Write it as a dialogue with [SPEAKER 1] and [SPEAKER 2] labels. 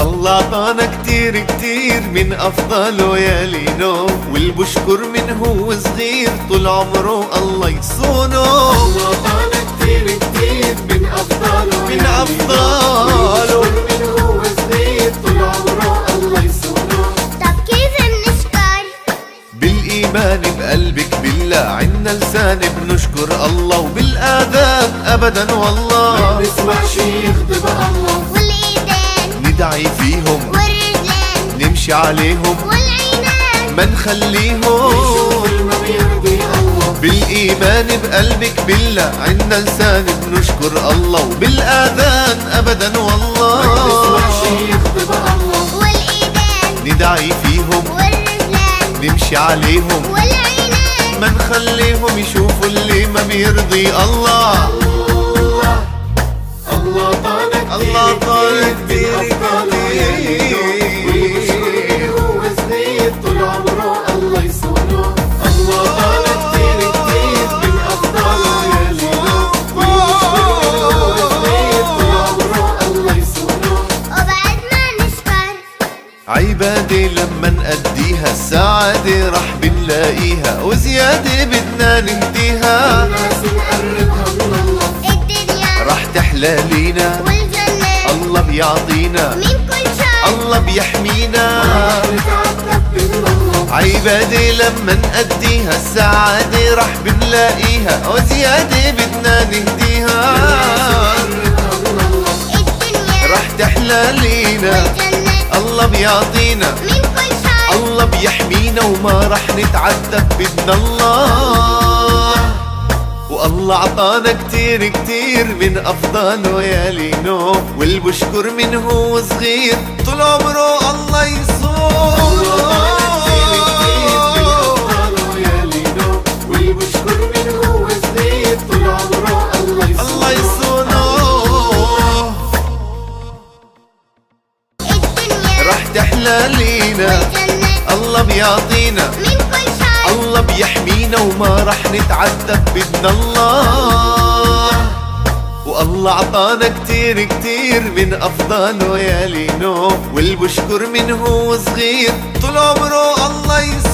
[SPEAKER 1] الله عطانا كتير كتير من أفضل ليالي نوم، واللي بشكر من هو صغير طول عمره الله يصونه.
[SPEAKER 2] الله عطانا كتير كتير من أفضله
[SPEAKER 1] من أفضله
[SPEAKER 2] من هو صغير طول عمره الله يصونه.
[SPEAKER 3] طب كيف بنشكر؟
[SPEAKER 1] بالإيمان بقلبك بالله عنا لسان بنشكر الله، وبالآذان أبدا والله
[SPEAKER 2] نسمع شي يخدم الله،
[SPEAKER 3] والإيدين
[SPEAKER 1] ندعي فيهم
[SPEAKER 3] والرجلين
[SPEAKER 1] نمشي عليهم
[SPEAKER 3] والعينين
[SPEAKER 1] ما نخليهم.
[SPEAKER 2] كل ما بيرضي الله.
[SPEAKER 1] بالإيمان بقلبك بالله عنا لسان بنشكر الله، وبالآذان أبدا والله
[SPEAKER 2] نسمع شي يخدم الله،
[SPEAKER 3] والإيدين
[SPEAKER 1] ندعي فيهم
[SPEAKER 3] والرجلين
[SPEAKER 1] نمشي عليهم
[SPEAKER 3] والعينين
[SPEAKER 1] ما نخليهم يشوفوا اللي ما بيرضي الله.
[SPEAKER 2] الله طالع
[SPEAKER 1] الله طالع كتير
[SPEAKER 2] كتير هو صغير طول عمره الله يصونه. الله طالع كتير كتير من أفضله ليالينا، هو صغير طول عمره الله يصونه.
[SPEAKER 3] وبعد ما نشكر
[SPEAKER 1] عبادة لما نأديها السعادة رح بنلاقيها، وزيادة بدنا نهديها
[SPEAKER 2] الناس نقربها من الله،
[SPEAKER 3] الدنيا
[SPEAKER 1] رح تحلى لينا
[SPEAKER 3] والجنة
[SPEAKER 1] الله بيعطينا
[SPEAKER 3] من كل شر
[SPEAKER 1] الله بيحمينا.
[SPEAKER 2] نتعذب من الله.
[SPEAKER 1] عبادة لما نأديها السعادة رح بنلاقيها، وزيادة بدنا نهديها
[SPEAKER 2] نقربها من الله،
[SPEAKER 3] الدنيا
[SPEAKER 1] رح تحلى لينا
[SPEAKER 3] والجنة
[SPEAKER 1] الله بيعطينا
[SPEAKER 3] من كل شر
[SPEAKER 1] الله بيحمينا، وما رح نتعذب بدنا الله. والله عطانا كتير كتير من أفضل ليالي نوم، واللي بشكر من هو صغير طول عمره الله يصونه.
[SPEAKER 2] واللي بشكر من هو صغير طول عمره الله
[SPEAKER 1] الله
[SPEAKER 2] يصونه.
[SPEAKER 1] يصونه.
[SPEAKER 3] الدنيا
[SPEAKER 1] رح تحلى لينا
[SPEAKER 3] والجنة
[SPEAKER 1] الله بيعطينا
[SPEAKER 3] من كل شر
[SPEAKER 1] الله بيحمينا، وما رح نتعذب بدنا الله. والله عطانا كتير كتير من أفضل ليالي نوم، واللي بشكر من هو صغير طول عمره الله يصونه.